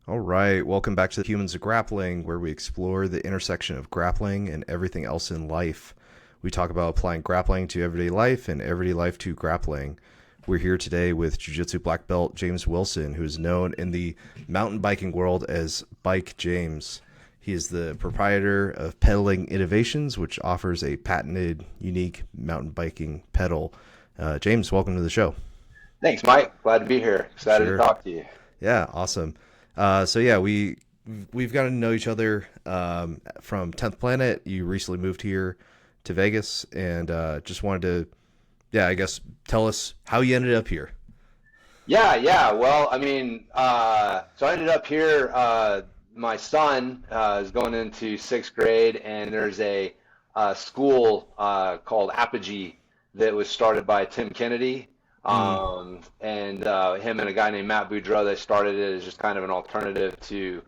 All right, welcome back to the Humans of Grappling, where we explore the intersection of grappling and everything else in life. We talk about applying grappling to everyday life and everyday life to grappling. We're here today with Jiu-Jitsu black belt James Wilson, who is known in the mountain biking world as Bike James. He is the proprietor of Pedaling Innovations, which offers a patented, unique mountain biking pedal. James, welcome to the show. Thanks, Mike. Glad to be here. Excited to Sure. talk to you. Yeah, awesome. We've gotten to know each other from 10th Planet. You recently moved here to Vegas, and just wanted to, I guess, tell us how you ended up here. Yeah. Well, so I ended up here. My son is going into sixth grade, and there's a school called Apogee that was started by Tim Kennedy. Mm, And him and a guy named Matt Boudreau, they started it as just kind of an alternative to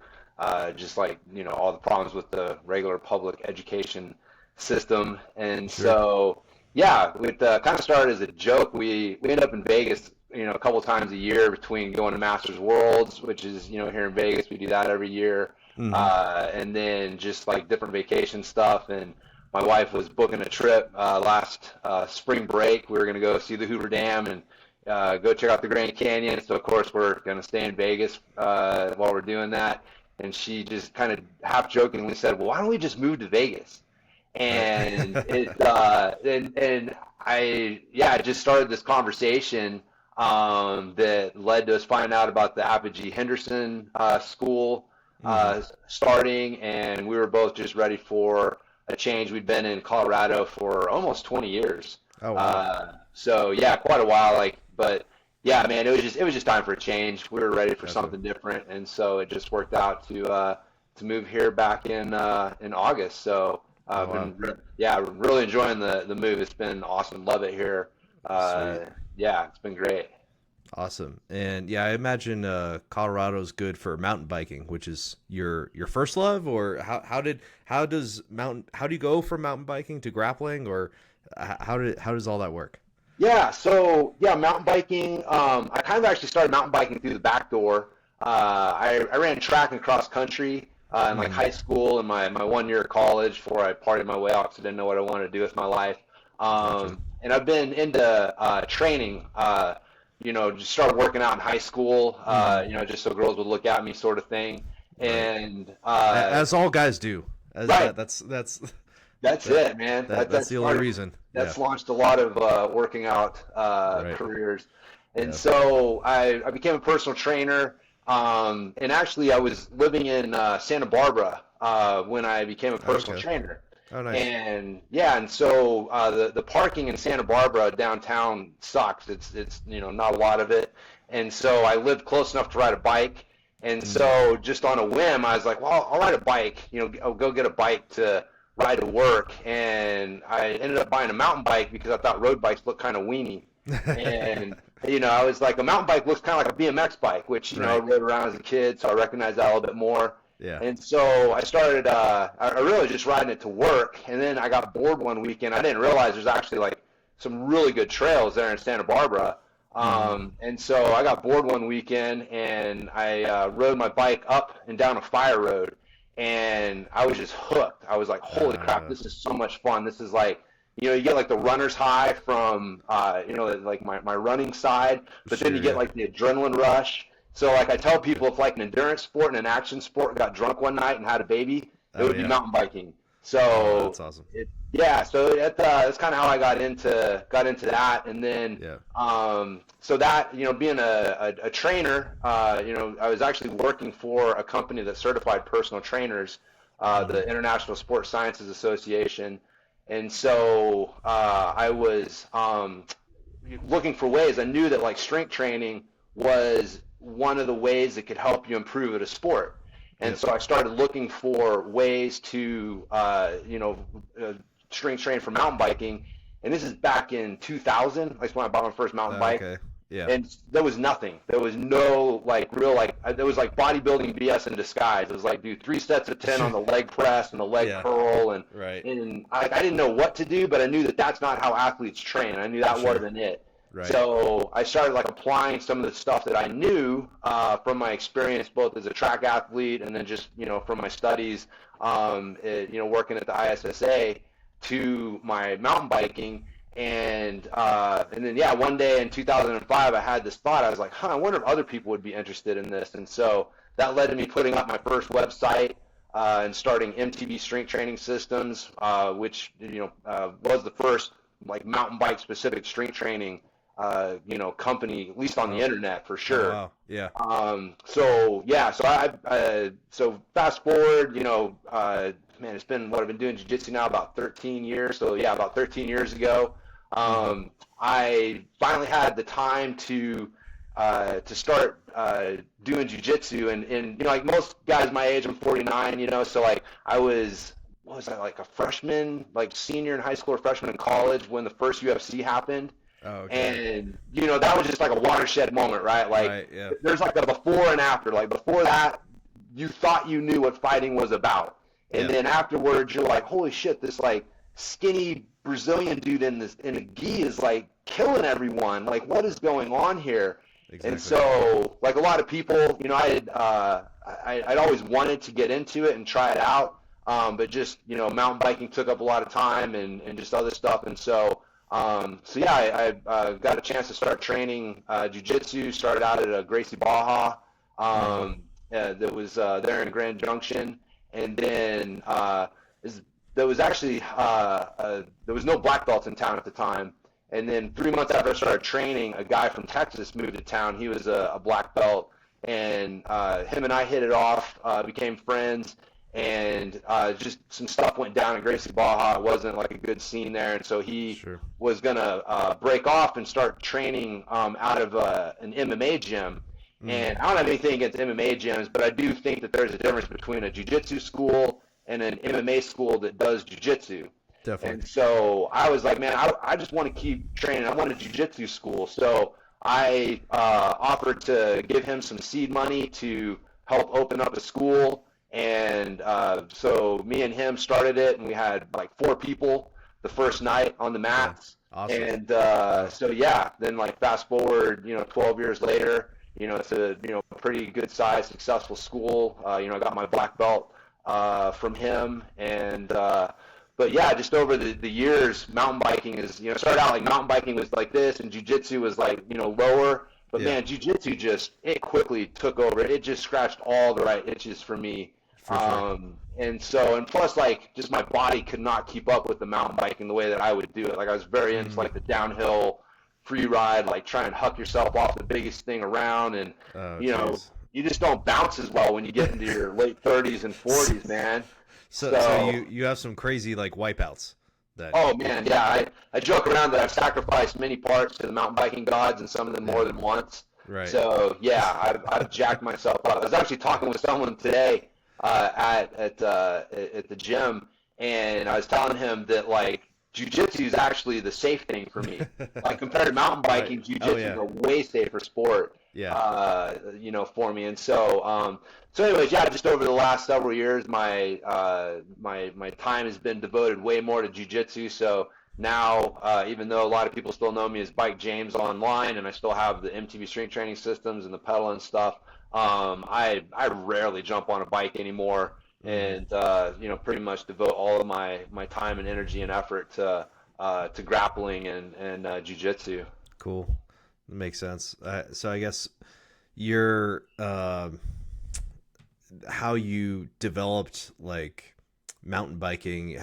just like, all the problems with the regular public education system. And sure. so, yeah, it kind of started as a joke. We end up in Vegas, a couple times a year between going to Masters Worlds, which is, here in Vegas, we do that every year. Hmm. And then just like different vacation stuff. And my wife was booking a trip last spring break. We were going to go see the Hoover Dam and go check out the Grand Canyon. So, of course, we're going to stay in Vegas while we're doing that. And she just kind of half jokingly said, well, why don't we just move to Vegas? Right. And I just started this conversation that led to us finding out about the Apogee Henderson school Hmm. starting, and we were both just ready for a change. We'd been in Colorado for almost 20 years. Oh, wow. So yeah, quite a while. But yeah, man, it was just time for a change. We were ready for Gotcha. something different, and so it just worked out to move here back in August. So Oh, I've wow. yeah, really enjoying the move. It's been awesome. Love it here. Uh, Sweet. yeah, it's been great. Awesome. And yeah, I imagine Colorado's good for mountain biking, which is your first love, or how do you go from mountain biking to grappling, or how does all that work? Yeah, so yeah, mountain biking. I kind of actually started mountain biking through the back door. I ran track and cross country in like Hmm. high school and my 1 year of college before I partied my way out because I didn't know what I wanted to do with my life. Gotcha. And I've been into training. Just started working out in high school. Hmm. Just so girls would look at me, sort of thing. Right. And As all guys do. As right, that's that's that it, man. That that's that's the only started. reason. Yeah. That's launched a lot of working out Right. careers, and Yeah. so I became a personal trainer. And actually, I was living in Santa Barbara when I became a personal Okay. trainer. Oh, nice. And yeah, and so the parking in Santa Barbara downtown sucks. It's not a lot of it, and so I lived close enough to ride a bike. And Mm. so just on a whim, I was like, well, I'll ride a bike. I'll go get a bike to ride to work. And I ended up buying a mountain bike because I thought road bikes looked kind of weenie. And I was like, a mountain bike looks kind of like a BMX bike, which I Right. rode around as a kid, so I recognized that a little bit more. Yeah. And so I started, I really just riding it to work. And then I got bored one weekend. I didn't realize there's actually like some really good trails there in Santa Barbara. Hmm. And so I got bored one weekend and I rode my bike up and down a fire road. And I was just hooked. I was like, holy crap, Uh, this is so much fun. This is like, you get like the runner's high from, like my running side, but then sure. you get Yeah. like the adrenaline rush. So like I tell people, if like an endurance sport and an action sport got drunk one night and had a baby, it Oh, would be yeah. mountain biking. Oh, So that's awesome. yeah, so that's kind of how I got into that, and then Yeah. so that being a trainer, I was actually working for a company that certified personal trainers, Hmm. the International Sports Sciences Association, and so I was looking for ways. I knew that like strength training was one of the ways that could help you improve at a sport. And Yep. so I started looking for ways to, strength train for mountain biking. And this is back in 2000. That's when I bought my first mountain bike. Okay. Yeah. And there was nothing. There was no like real there was like bodybuilding BS in disguise. It was like do 3 sets of 10 on the leg press and the leg Yeah. curl, and Right. and I didn't know what to do, but I knew that that's not how athletes train. I knew that Sure. wasn't it. Right. So I started like applying some of the stuff that I knew from my experience, both as a track athlete and then just, from my studies, working at the ISSA to my mountain biking. And then, yeah, one day in 2005, I had this thought. I was like, I wonder if other people would be interested in this. And so that led to me putting up my first website and starting MTB Strength Training Systems, which, was the first like mountain bike specific strength training, company, at least on the internet for sure. Oh, wow. Yeah. So fast forward, man, it's been what I've been doing jiu-jitsu now about 13 years. So yeah, about 13 years ago, I finally had the time to start doing jiu-jitsu, and like most guys my age, I'm 49, so like I was, what was I, like a freshman, like senior in high school or freshman in college when the first UFC happened. Oh, okay. And that was just like a watershed moment, right? Like Right, yeah. there's like a before and after. Like before that, you thought you knew what fighting was about, and Yeah. then afterwards, you're like, holy shit, this like skinny Brazilian dude in a gi is like killing everyone. Like, what is going on here? Exactly. And so, like a lot of people, I'd always wanted to get into it and try it out, but just mountain biking took up a lot of time and just other stuff, and so. I got a chance to start training jiu-jitsu. Started out at a Gracie Baja that was there in Grand Junction, and then there was actually there was no black belts in town at the time. And then 3 months after I started training, a guy from Texas moved to town. He was a black belt, and him and I hit it off, became friends. And just some stuff went down in Gracie Baja. It wasn't like a good scene there, and so he was gonna break off and start training out of an MMA gym. And I don't have anything against MMA gyms, but I do think that there's a difference between a jiu-jitsu school and an MMA school that does jiu-jitsu. Definitely. And so I was like, man, I just want to keep training. I want a jiu-jitsu school. So I offered to give him some seed money to help open up a school. And so me and him started it, and we had like 4 people the first night on the mats. Awesome. And then like fast forward, 12 years later, it's a pretty good sized successful school. I got my black belt from him, and but yeah, just over the years, mountain biking is started out like mountain biking was like this, and jiu-jitsu was like lower. But man, jiu-jitsu it quickly took over. It just scratched all the right itches for me. And plus, like, just my body could not keep up with the mountain biking the way that I would do it. Like, I was very into like the downhill free ride, like try and huck yourself off the biggest thing around, and you just don't bounce as well when you get into your late 30s and 40s, man. So you have some crazy like wipeouts. Oh man, yeah. I joke around that I've sacrificed many parts to the mountain biking gods, and some of them more than once. Right. So yeah, I've jacked myself up. I was actually talking with someone today at the gym, and I was telling him that like jiu-jitsu is actually the safe thing for me. Like compared to mountain biking, jiu-jitsu is a way safer sport. For me. And so anyways, yeah, just over the last several years, my time has been devoted way more to jiu-jitsu. So now, even though a lot of people still know me as Bike James online, and I still have the MTB Strength Training Systems and the pedal and stuff, I rarely jump on a bike anymore, and pretty much devote all of my time and energy and effort to grappling and jiu-jitsu. Cool. That makes sense. So I guess your how you developed like mountain biking,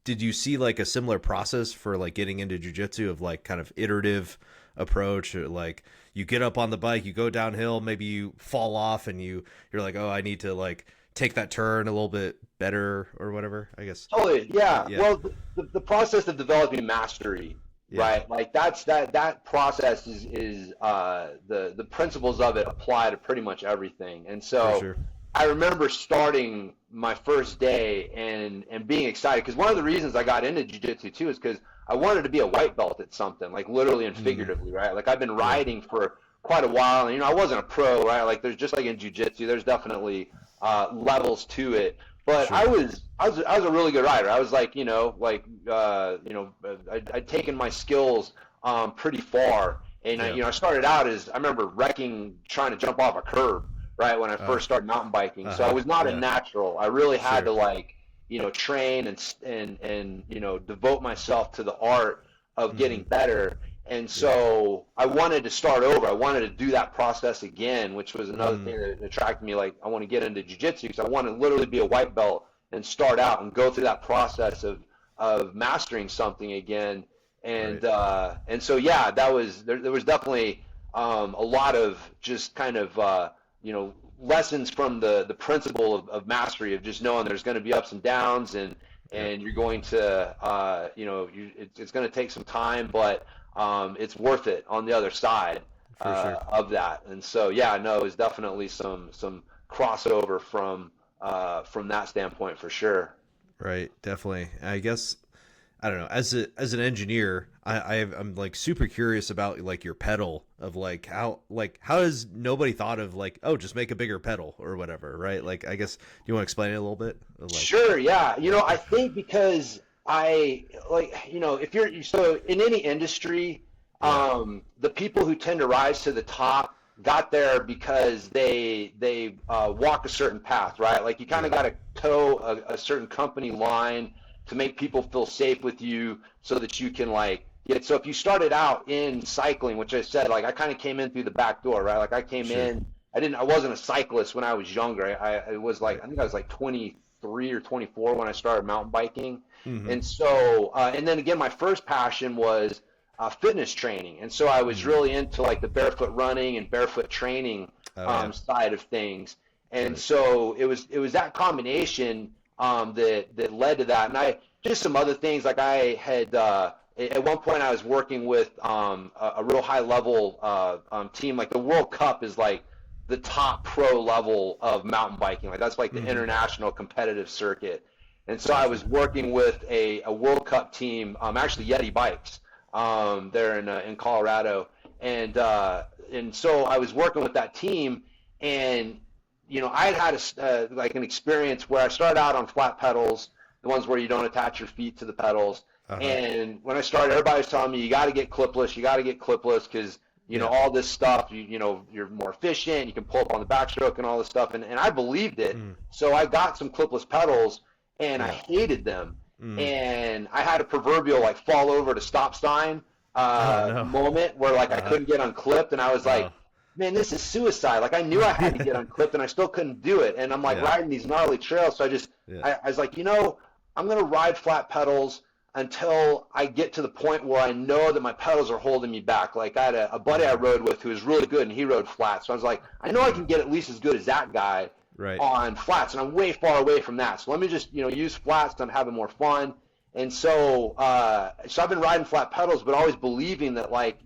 did you see like a similar process for like getting into jiu-jitsu of like kind of iterative approach, or like you get up on the bike, you go downhill, maybe you fall off and you're like, oh, I need to like take that turn a little bit better or whatever, I guess. Totally. Yeah. Well, the process of developing mastery, right? Like that process is the principles of it apply to pretty much everything. And so I remember starting my first day and being excited, because one of the reasons I got into jiu-jitsu too is because I wanted to be a white belt at something, like literally and figuratively, right? Like I've been riding for quite a while, and I wasn't a pro, right? Like there's just like in jiu-jitsu, there's definitely levels to it. But I was a really good rider. I was like, I'd taken my skills pretty far. And Yeah. I started out as I remember wrecking trying to jump off a curb right when I first started mountain biking. So I was not a Yeah. natural. I really had to Sure. like train and devote myself to the art of getting better. And Yeah. so I wanted to start over. I wanted to do that process again, which was another Mm. thing that attracted me. Like I want to get into jiu-jitsu because I want to literally be a white belt and start out and go through that process of mastering something again. Right. And so yeah, that was there was definitely a lot of just kind of lessons from the principle of mastery of just knowing there's going to be ups and downs Yep. and you're going to it's going to take some time, but it's worth it on the other side For sure. of that. And so yeah, no, it was definitely some crossover from that standpoint for sure. Right. Definitely. I guess I don't know. As an engineer, I'm like super curious about like your pedal of like how has nobody thought of like, oh, just make a bigger pedal or whatever, right? Like I guess, do you want to explain it a little bit? Like Sure, yeah. yeah. I think because I like, if you're so in any industry, Yeah. the people who tend to rise to the top got there because they walk a certain path, right? Like you kind of Yeah. got to toe a certain company line to make people feel safe with you, so that you can like get. So if you started out in cycling, which I said, like I kind of came in through the back door, right? Like I came Sure. in. I wasn't a cyclist when I was younger. I was like, Right. I think I was like 23 or 24 when I started mountain biking. Mm-hmm. And so, and then again, my first passion was fitness training. And so I was Mm-hmm. really into like the barefoot running and barefoot training Oh yeah. side of things. And Right. so it was that combination that led to that. And I just some other things like I had at one point I was working with a real high level team. Like the World Cup is like the top pro level of mountain biking. Like that's like the Mm-hmm. international competitive circuit. And so I Gotcha. was working with a World Cup team, actually Yeti Bikes, there in Colorado, and so I was working with that team, and I had like an experience where I started out on flat pedals, the ones where you don't attach your feet to the pedals. Uh-huh. And when I started, everybody was telling me you got to get clipless, because Yeah. all this stuff, you're more efficient, you can pull up on the backstroke and all this stuff, and I believed it. Mm. So I got some clipless pedals, and I Yeah. hated them, Mm. and I had a proverbial like fall over to stop sign Oh no. moment where like I Uh-huh. couldn't get unclipped, and I was Oh. like, man, this is suicide. Like I knew I had to get unclipped, and I still couldn't do it. And I'm like Yeah. riding these gnarly trails, so Yeah. I was like, I'm gonna ride flat pedals until I get to the point where I know that my pedals are holding me back. Like I had a buddy I rode with who was really good, and he rode flats. So I was like, I know I can get at least as good as that guy Right. on flats, and I'm way far away from that. So let me just use flats. I'm having more fun. And so I've been riding flat pedals, but always believing that like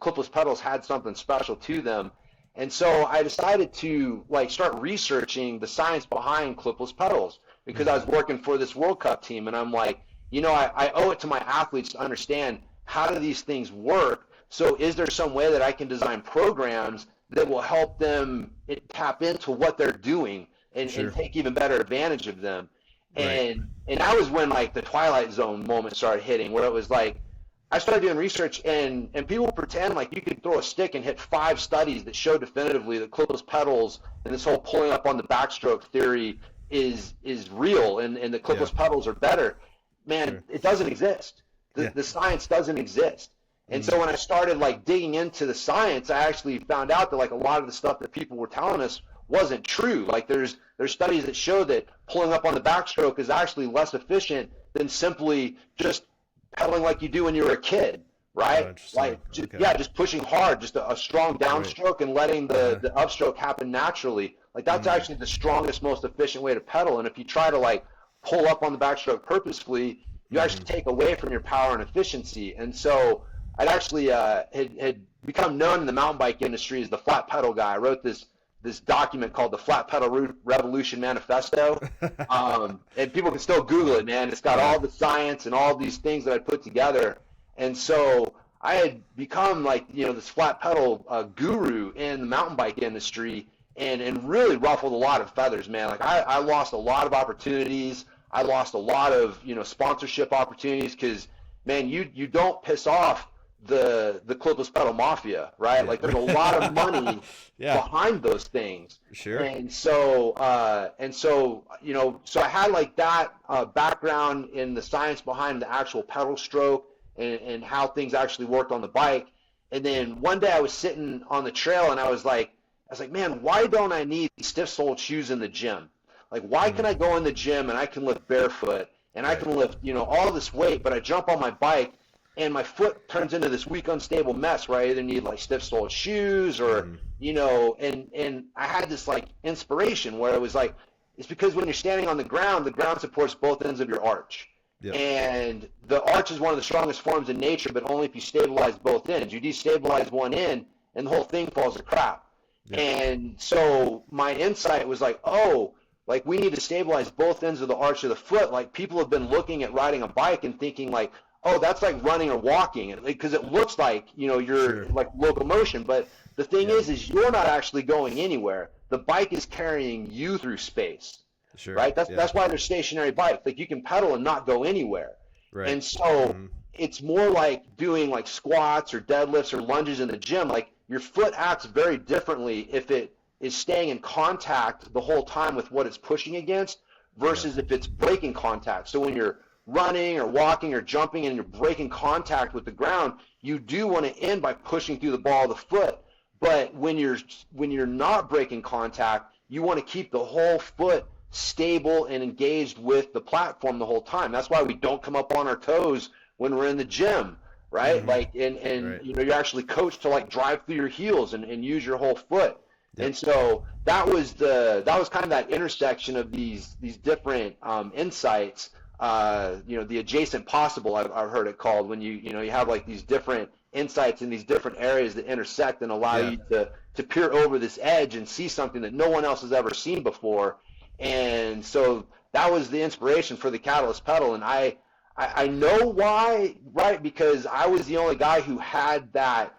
clipless pedals had something special to them. And so I decided to like start researching the science behind clipless pedals because I Mm-hmm. was working for this World Cup team, and I'm like, I owe it to my athletes to understand how do these things work. So is there some way that I can design programs that will help them tap into what they're doing and Sure. take even better advantage of them? Right. And that was when like the Twilight Zone moment started hitting, where it was like I started doing research, and people pretend like you could throw a stick and hit 5 studies that show definitively that clipless pedals and this whole pulling up on the backstroke theory is real, and the Yeah. clipless pedals are better. Man, Sure. it doesn't exist. Yeah. The science doesn't exist. And Mm. so when I started like digging into the science, I actually found out that like a lot of the stuff that people were telling us wasn't true. Like there's studies that show that pulling up on the backstroke is actually less efficient than simply just pedaling like you do when you were a kid, Oh, right? interesting. Like Okay. yeah, just pushing hard, just a strong Right. downstroke and letting Uh-huh. the upstroke happen naturally. Like that's Mm. actually the strongest, most efficient way to pedal. And if you try to like pull up on the backstroke purposefully, you Mm-hmm. actually take away from your power and efficiency. And so I'd actually had become known in the mountain bike industry as the flat pedal guy. I wrote this document called the Flat Pedal Revolution Manifesto, and people can still Google it, man. It's got Yeah. all the science and all these things that I put together. And so I had become like this flat pedal guru in the mountain bike industry, and really ruffled a lot of feathers, man. Like I lost a lot of opportunities. I lost a lot of sponsorship opportunities because man, you don't piss off the clipless pedal mafia, right? Yeah. Like there's a lot of money Yeah. behind those things. Sure. And so, so I had like that background in the science behind the actual pedal stroke and how things actually worked on the bike. And then one day I was sitting on the trail and I was like, man, why don't I need stiff-soled shoes in the gym? Like, why can I go in the gym and I can lift barefoot and I can lift, all this weight, but I jump on my bike and my foot turns into this weak, unstable mess where I either need like stiff-soled shoes or, and I had this like inspiration where it was like, it's because when you're standing on the ground supports both ends of your arch. Yep. And the arch is one of the strongest forms in nature, but only if you stabilize both ends. You destabilize one end and the whole thing falls to crap. Yep. And so my insight was like, like we need to stabilize both ends of the arch of the foot. Like people have been looking at riding a bike and thinking like, that's like running or walking, because it looks like, you're like locomotion. But the thing is you're not actually going anywhere. The bike is carrying you through space. Sure. Right? That's why they're stationary bikes. Like you can pedal and not go anywhere. Right. And so it's more like doing like squats or deadlifts or lunges in the gym. Like your foot acts very differently if it is staying in contact the whole time with what it's pushing against versus if it's breaking contact. So when you're running or walking or jumping and you're breaking contact with the ground, you do want to end by pushing through the ball of the foot. But when you're not breaking contact, you want to keep the whole foot stable and engaged with the platform the whole time. That's why we don't come up on our toes when we're in the gym, right? Like and you're actually coached to like drive through your heels and use your whole foot. Yep. And so that was kind of that intersection of these different insights. The adjacent possible, I've heard it called, when you have like these different insights in these different areas that intersect and allow you to peer over this edge and see something that no one else has ever seen before. And so that was the inspiration for the Catalyst pedal. And I know why, right? Because I was the only guy who had that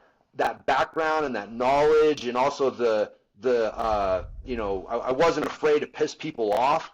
background and that knowledge, and also I wasn't afraid to piss people off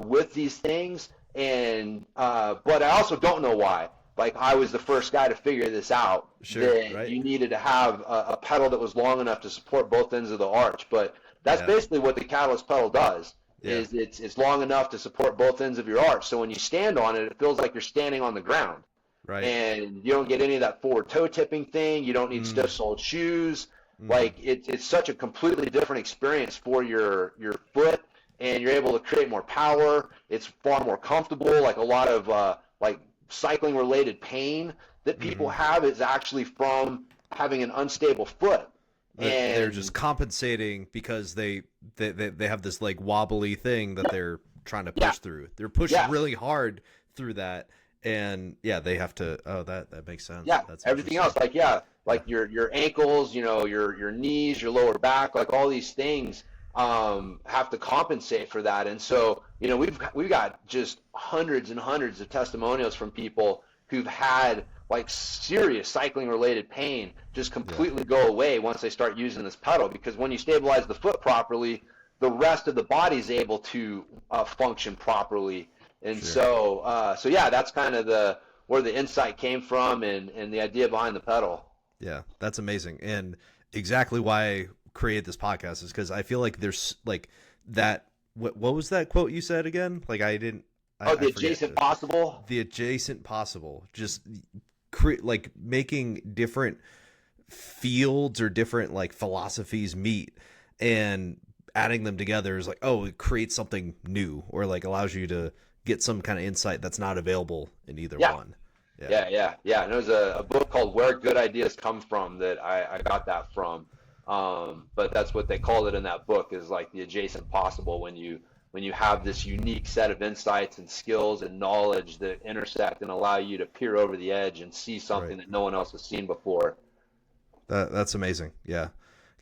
with these things. And but I also don't know why. Like I was the first guy to figure this out. That you needed to have a pedal that was long enough to support both ends of the arch. But that's basically what the Catalyst pedal does. Is it's long enough to support both ends of your arch. So when you stand on it, it feels like you're standing on the ground. Right. And you don't get any of that forward toe tipping thing. You don't need stiff-soled shoes. Like it's such a completely different experience for your foot, and you're able to create more power. It's far more comfortable. Like a lot of like cycling related pain that people have is actually from having an unstable foot. And they're just compensating because they have this like wobbly thing that they're trying to push through. They're pushing really hard through that, and they have to. Oh, that makes sense. Yeah, that's everything else, like your ankles, your knees, your lower back, like all these things have to compensate for that. And so we've got just hundreds and hundreds of testimonials from people who've had like serious cycling related pain just completely go away once they start using this pedal, because when you stabilize the foot properly, the rest of the body is able to function properly. And so that's kind of where the insight came from and the idea behind the pedal. Yeah, that's amazing. And exactly why I created this podcast is because I feel like there's like that. What was that quote you said again? Like I didn't. The adjacent possible. The adjacent possible. Just like making different fields or different like philosophies meet and adding them together is like, it creates something new, or like allows you to get some kind of insight that's not available in either one. Yeah. And there's a book called Where Good Ideas Come From that I got that from. But that's what they called it in that book, is like the adjacent possible, when you have this unique set of insights and skills and knowledge that intersect and allow you to peer over the edge and see something that no one else has seen before. That's amazing. Yeah.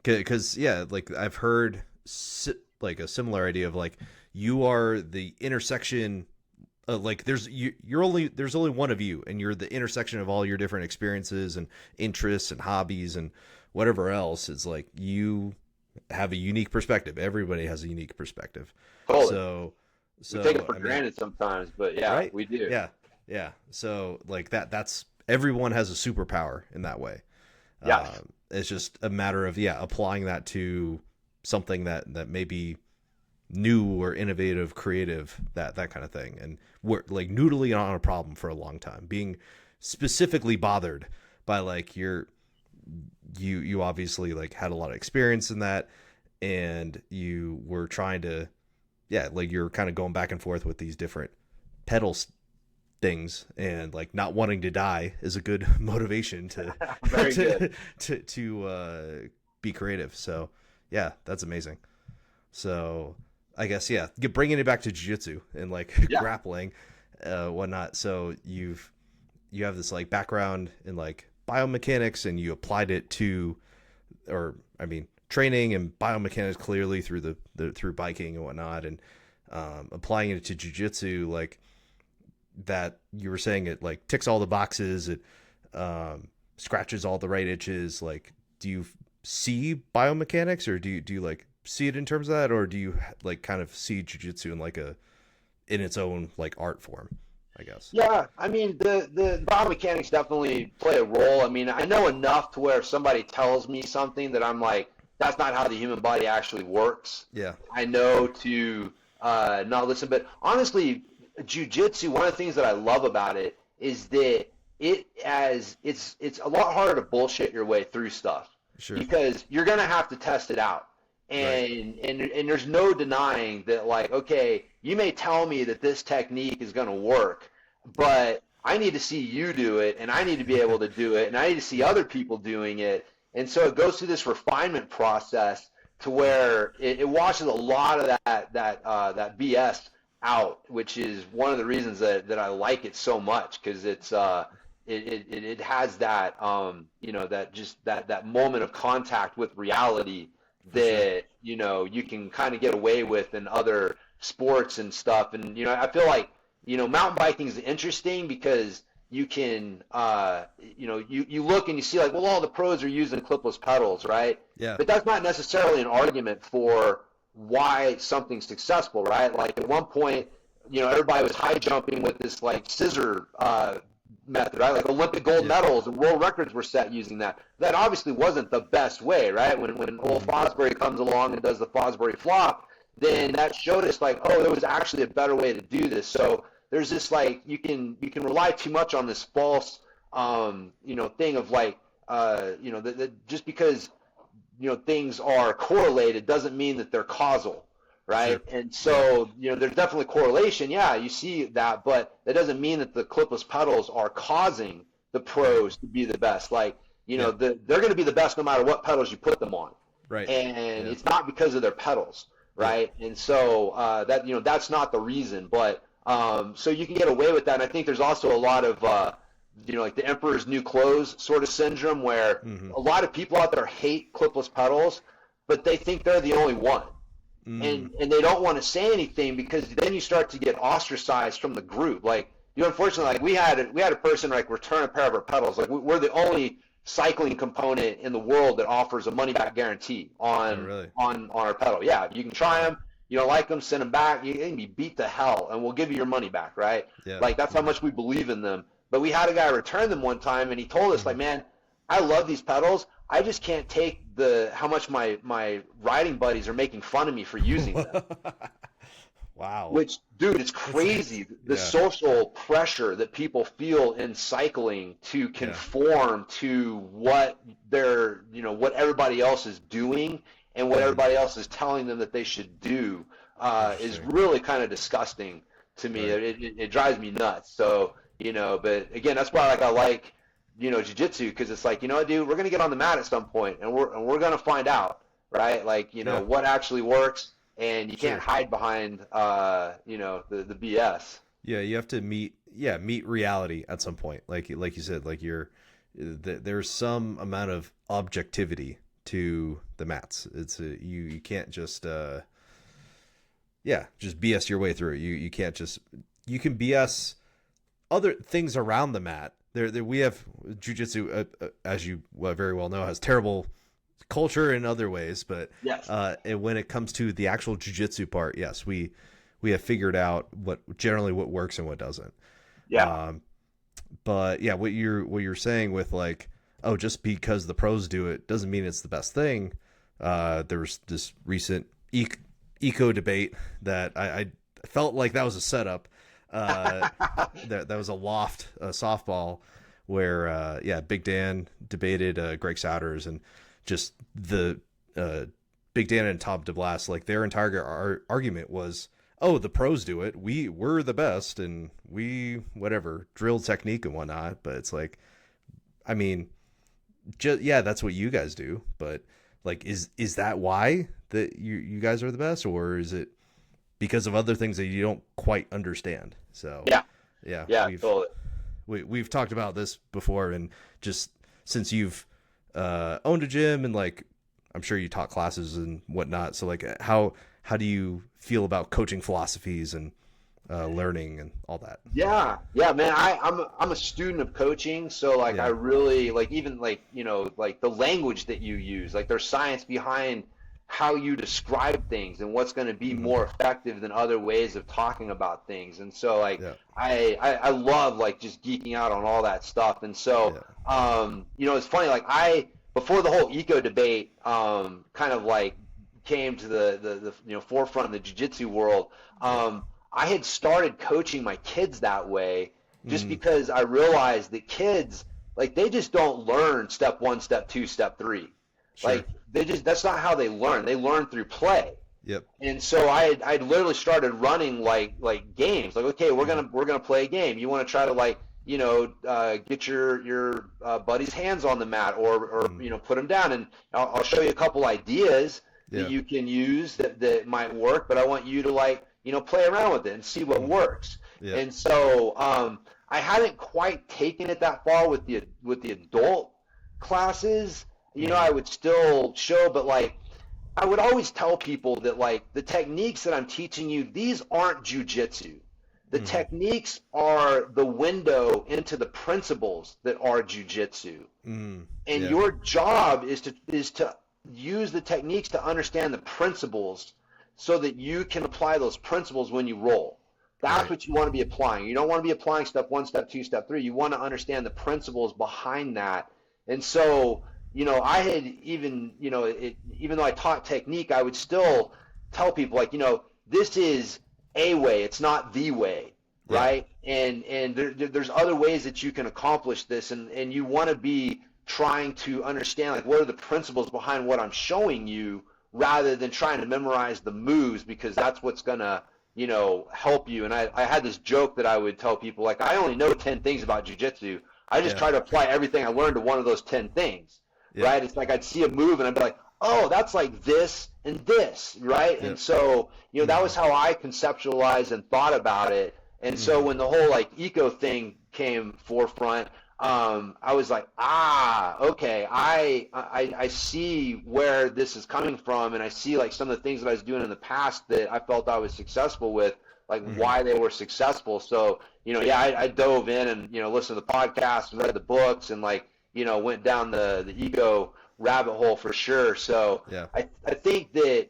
Because, like I've heard like a similar idea of like you are the intersection. Like there's only one of you, and you're the intersection of all your different experiences and interests and hobbies and whatever else. It's like you have a unique perspective. Everybody has a unique perspective. Totally. So we take it for granted sometimes, but we do. Yeah. So like that's everyone has a superpower in that way. Yes. It's just a matter of applying that to something that may be new or innovative, creative, that kind of thing. And we're like noodling on a problem for a long time, being specifically bothered by like you obviously like had a lot of experience in that, and you were trying to like you're kind of going back and forth with these different pedals things, and like not wanting to die is a good motivation to Very good. to be creative. So yeah, that's amazing. So I guess bringing it back to jiu-jitsu and like Yeah. grappling, whatnot. So you have this like background in like biomechanics, and you applied it to, or I mean, training and biomechanics clearly through the through biking and whatnot, and applying it to jiu-jitsu, like that you were saying it like ticks all the boxes, it scratches all the right itches. Like, do you see biomechanics, or do you like see it in terms of that, or do you like kind of see jiu-jitsu in like in its own like art form, I guess? Yeah, I mean the biomechanics definitely play a role. I mean, I know enough to where if somebody tells me something that I'm like, that's not how the human body actually works. Yeah, I know to not listen. But honestly, jujitsu, one of the things that I love about it is that it's a lot harder to bullshit your way through stuff sure. because you're gonna have to test it out. Right. And there's no denying that, like, okay, you may tell me that this technique is going to work, but I need to see you do it, and I need to be able to do it, and I need to see other people doing it. And so it goes through this refinement process to where it washes a lot of that BS out, which is one of the reasons that I like it so much, because it has that that moment of contact with reality that you can kind of get away with in other sports and stuff. And I feel like mountain biking is interesting because you can you look and you see like, well, all the pros are using clipless pedals, right? Yeah. But that's not necessarily an argument for why something's successful, right? Like at one point, everybody was high jumping with this like scissor method, right? Like Olympic gold medals and world records were set using that. That obviously wasn't the best way, right? When old Fosbury comes along and does the Fosbury flop, then that showed us like, oh, there was actually a better way to do this. So there's this like you can rely too much on this false thing of like that just because things are correlated doesn't mean that they're causal. Right. Sure. And so, there's definitely correlation. Yeah, you see that, but that doesn't mean that the clipless pedals are causing the pros to be the best. Like, they're going to be the best no matter what pedals you put them on. Right. And it's not because of their pedals. Right. And so that's not the reason. But so you can get away with that. And I think there's also a lot of, like the emperor's new clothes sort of syndrome where a lot of people out there hate clipless pedals, but they think they're the only one. And they don't want to say anything because then you start to get ostracized from the group. Like, unfortunately, like we had a person like return a pair of our pedals. Like we're the only cycling component in the world that offers a money back guarantee on our pedal. Yeah, you can try them. You don't like them, send them back. You can be beat to hell, and we'll give you your money back. Right? Yeah. Like that's how much we believe in them. But we had a guy return them one time, and he told us like, man, I love these pedals. I just can't take how much my riding buddies are making fun of me for using them. Wow. Which, dude, it's crazy. The social pressure that people feel in cycling to conform to what what everybody else is doing and what everybody else is telling them that they should do is really kind of disgusting to me. Right. It drives me nuts. So, but again, that's why I like jiu-jitsu, because it's like, dude, we're going to get on the mat at some point and we're going to find out, right? Like, what actually works, and you can't hide behind, the BS. Yeah. You have to meet reality at some point. Like you said, like there's some amount of objectivity to the mats. It's you can't just, just BS your way through it. You can't just, you can BS other things around the mat. There we have jiu-jitsu, as you very well know, has terrible culture in other ways, but and when it comes to the actual jiu-jitsu part, yes, we have figured out what works and what doesn't. But yeah, what you're saying with like, oh, just because the pros do it doesn't mean it's the best thing. There was this recent eco debate that I felt like that was a setup. That was a loft softball where yeah, Big Dan debated Greg Souders, and just the Big Dan and Tom DeBlas, like their entire argument was, oh, the pros do it, we're the best, and we whatever drill technique and whatnot. But it's like, I mean, just yeah, that's what you guys do, but like, is that why that you guys are the best, or is it because of other things that you don't quite understand? So Yeah, yeah, yeah, we've totally. we've talked about this before, and just since you've owned a gym, and like I'm sure you taught classes and whatnot, so like how do you feel about coaching philosophies and learning and all that? Yeah, man. I'm a student of coaching, so like I Yeah. really like, even like, like the language that you use. Like there's science behind how you describe things and what's going to be Hmm. more effective than other ways of talking about things. And so like Yeah. I love like just geeking out on all that stuff. And so Yeah. it's funny, like I before the whole eco debate kind of like came to the forefront in the jiu-jitsu world. Yeah. I had started coaching my kids that way just Mm. because I realized that kids, like, they just don't learn step one, step two, step three. Sure. Like, that's not how they learn. They learn through play. Yep. And so I'd literally started running like games. Like, okay, Hmm. we're gonna play a game. You want to try to like get your buddy's hands on the mat, or Mm. put them down, and I'll show you a couple ideas that Yeah. you can use that might work. But I want you to like play around with it and see what Hmm. works. Yeah. And so I hadn't quite taken it that far with the adult classes. Hmm. I would still show, but like I would always tell people that like the techniques that I'm teaching you, these aren't jujitsu. The Hmm. techniques are the window into the principles that are jujitsu. Mm. And Yeah. your job is to use the techniques to understand the principles so that you can apply those principles when you roll. That's Right. what you want to be applying. You don't want to be applying step one, step two, step three. You want to understand the principles behind that. And so, I had even, even though I taught technique, I would still tell people like, this is a way, it's not the way, Yeah. right? And there's other ways that you can accomplish this, and you want to be trying to understand like what are the principles behind what I'm showing you, rather than trying to memorize the moves, because that's what's gonna help you. And I had this joke that I would tell people, like, I only know 10 things about jiu-jitsu. I just Yeah. try to apply everything I learned to one of those 10 things, Yeah. right? It's like I'd see a move and I'd be like, oh, that's like this and this, right? Yeah. And so that Hmm. was how I conceptualized and thought about it. And so Hmm. when the whole like eco thing came forefront, I was like, okay, I see where this is coming from, and I see like some of the things that I was doing in the past that I felt I was successful with, like Hmm. why they were successful. So yeah, I dove in and listened to the podcast and read the books, and like went down the ego rabbit hole for sure. So Yeah. I think that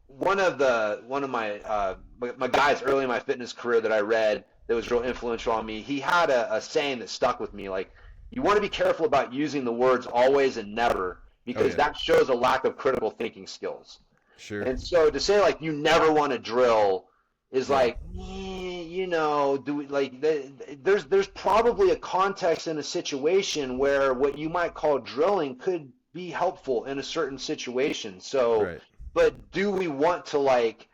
one of my guys early in my fitness career that I read that was real influential on me, he had a saying that stuck with me. Like, you want to be careful about using the words always and never, Oh because yeah. that shows a lack of critical thinking skills. Sure. And so to say like you never want to drill is Yeah. like, do we like there's probably a context in a situation where what you might call drilling could be helpful in a certain situation. So, Right. but do we want to like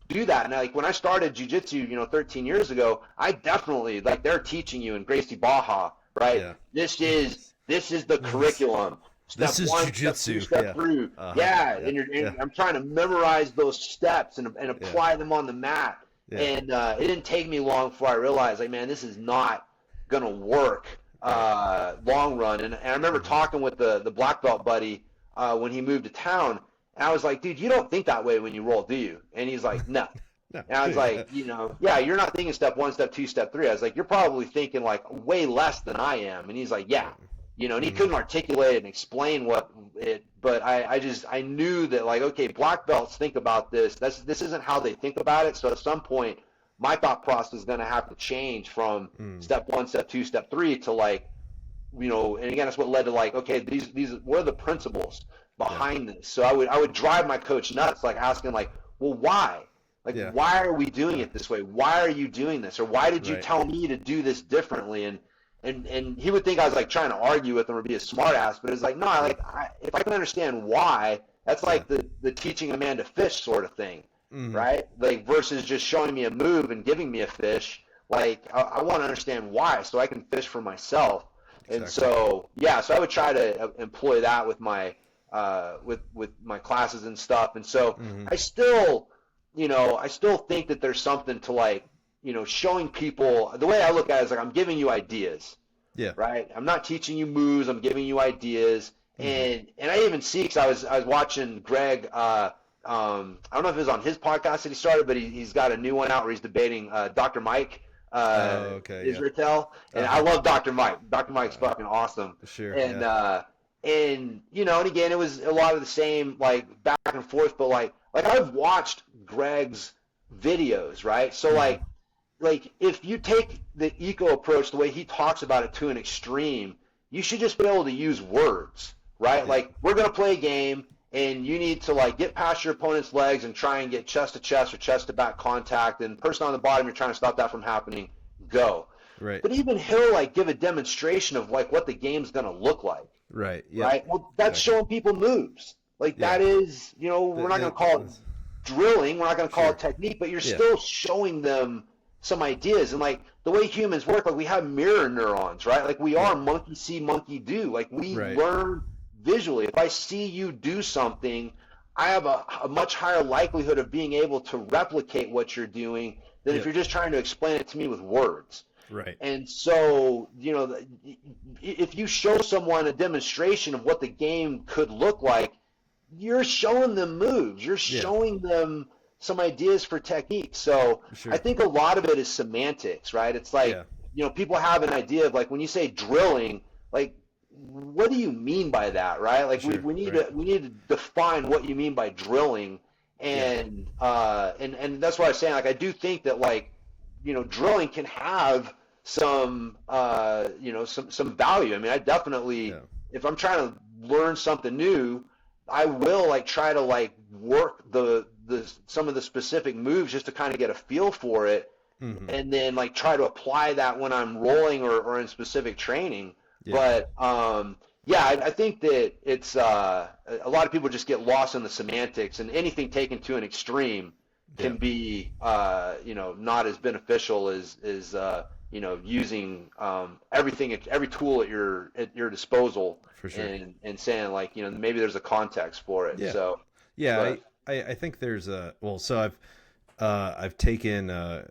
do that? And like when I started jiu-jitsu, 13 years ago, I definitely like they're teaching you in Gracie Baja, right? Yeah. This is the This is curriculum. Step this is one, step two, jujitsu. step Yeah. three. Uh-huh. Yeah, Yeah. and Yeah. I'm trying to memorize those steps and Yeah. apply them on the mat. Yeah. And it didn't take me long before I realized, like, man, this is not gonna work Right. long run. And I remember Hmm. talking with the black belt buddy when he moved to town, and I was like, dude, you don't think that way when you roll, do you? And he's like, no. No. And I was like, yeah, you're not thinking step one, step two, step three. I was like, you're probably thinking like way less than I am. And he's like, yeah. And he Hmm. couldn't articulate it and explain what it, but I knew that like, okay, black belts think about this. This isn't how they think about it. So at some point, my thought process is going to have to change from step one, step two, step three to like, and again, that's what led to like, okay, these what are the principles behind this? So I would drive my coach nuts, like asking like, well, why? Like, why are we doing it this way? Why are you doing this? Or why did you tell me to do this differently? And he would think I was like trying to argue with him or be a smart ass, but it's like, no, if I can understand why, that's like the teaching a man to fish sort of thing, right? Like versus just showing me a move and giving me a fish. Like I want to understand why so I can fish for myself. Exactly. And so, so I would try to employ that with my with my classes and stuff. And so I still think that there's something to like, showing people. The way I look at it is like I'm giving you ideas. Yeah. Right. I'm not teaching you moves. I'm giving you ideas. And I even see, because I was watching Greg. I don't know if it was on his podcast that he started, but he's got a new one out where he's debating Dr. Mike. Israel, and I love Dr. Mike. Dr. Mike's fucking awesome. Sure. And and again, it was a lot of the same like back and forth, but like I've watched Greg's videos, right? So like if you take the eco approach the way he talks about it to an extreme, you should just be able to use words, right? Yeah. Like we're gonna play a game, and you need to like get past your opponent's legs and try and get chest to chest or chest to back contact, and person on the bottom, you're trying to stop that from happening. Go. Right. But even he'll like give a demonstration of like what the game's gonna look like. Right. Yeah. Right. Well, that's showing people moves. Like that is, we're not gonna call it drilling. We're not gonna call it technique, but you're still showing them some ideas. And like the way humans work, like we have mirror neurons, right? Like we are monkey see, monkey do. Like we learn visually. If I see you do something, I have a much higher likelihood of being able to replicate what you're doing than if you're just trying to explain it to me with words. Right. And so, if you show someone a demonstration of what the game could look like, you're showing them moves. You're showing them some ideas for technique. So I think a lot of it is semantics, right? It's like, people have an idea of like when you say drilling, like, what do you mean by that, right? Like we need to define what you mean by drilling, and that's what I was saying. Like I do think that like drilling can have some some value. I mean, I definitely if I'm trying to learn something new, I will like try to like work the some of the specific moves just to kind of get a feel for it, and then like try to apply that when I'm rolling or in specific training. But I think that it's a lot of people just get lost in the semantics, and anything taken to an extreme can be not as beneficial as using every tool at your disposal. For sure. And saying like maybe there's a context for it. So I think there's so I've taken a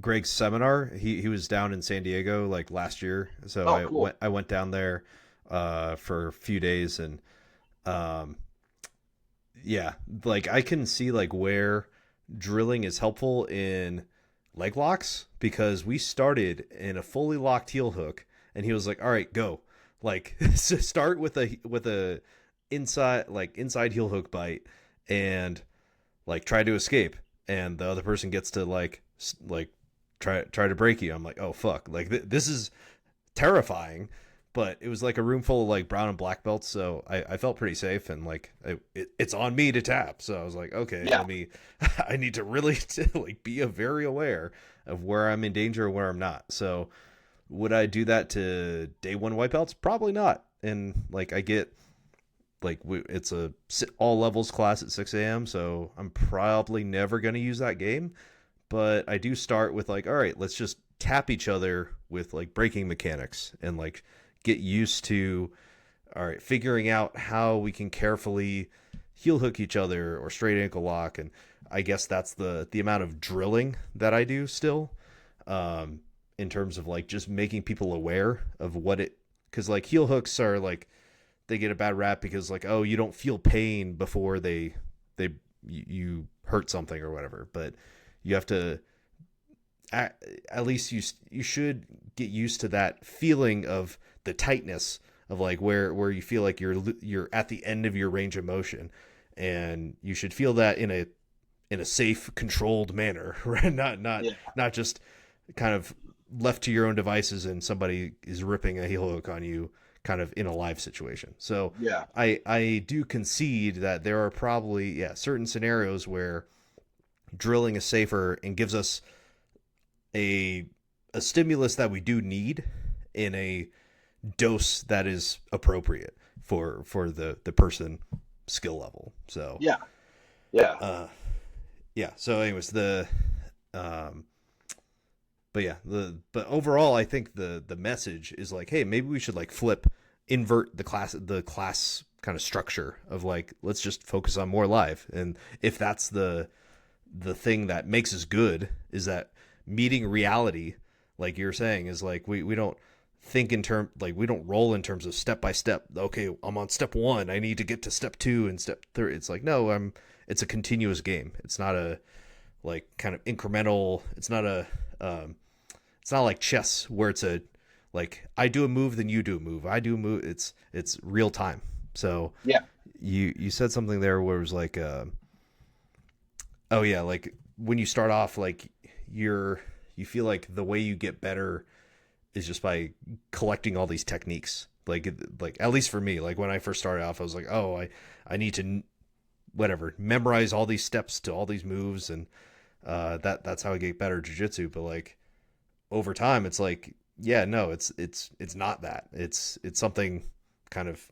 Greg's seminar. He was down in San Diego like last year, so cool. I went down there for a few days, and like I can see like where drilling is helpful in leg locks, because we started in a fully locked heel hook, and he was like, all right, go, like start with a inside heel hook bite and like try to escape, and the other person gets to like try to break you. I'm like, oh fuck, like this is terrifying. But it was like a room full of like brown and black belts, so I felt pretty safe, and like it's on me to tap. So I was like, okay, I need to really like be very aware of where I'm in danger and where I'm not. So would I do that to day one white belts? Probably not. And like I get like it's a all levels class at 6 a.m. so I'm probably never going to use that game. But I do start with like, all right, let's just tap each other with like breaking mechanics and like get used to, all right, figuring out how we can carefully heel hook each other or straight ankle lock. And I guess that's the amount of drilling that I do still, in terms of like just making people aware of what it, because like heel hooks are like, they get a bad rap because like, oh, you don't feel pain before you hurt something or whatever, but you have to, at least you should get used to that feeling of the tightness of like where you feel like you're at the end of your range of motion, and you should feel that in in a safe, controlled manner, right? Yeah. Not just kind of left to your own devices and somebody is ripping a heel hook on you kind of in a live situation. So Yeah. I do concede that there are probably, certain scenarios where drilling is safer and gives us a stimulus that we do need in a dose that is appropriate for the person skill level. So Yeah. Yeah. So anyways, um but overall I think the message is like, hey, maybe we should like invert the class kind of structure of like, let's just focus on more live. And if that's the thing that makes us good, is that meeting reality, like you're saying, is like we don't think in term, like we don't roll in terms of step by step. Okay, I'm on step 1, I need to get to step 2 and step 3. It's like, no, it's a continuous game. It's not a like kind of incremental. It's not like chess where it's a like I do a move, then you do a move, I do a move. It's real time. So Yeah. you said something there where it was like oh yeah, like when you start off, like you feel like the way you get better is just by collecting all these techniques. Like at least for me, like when I first started off, I was like, oh, I need to whatever memorize all these steps to all these moves, and that's how I get better at jiu-jitsu. But like over time, it's like, yeah, no, it's not that. It's something kind of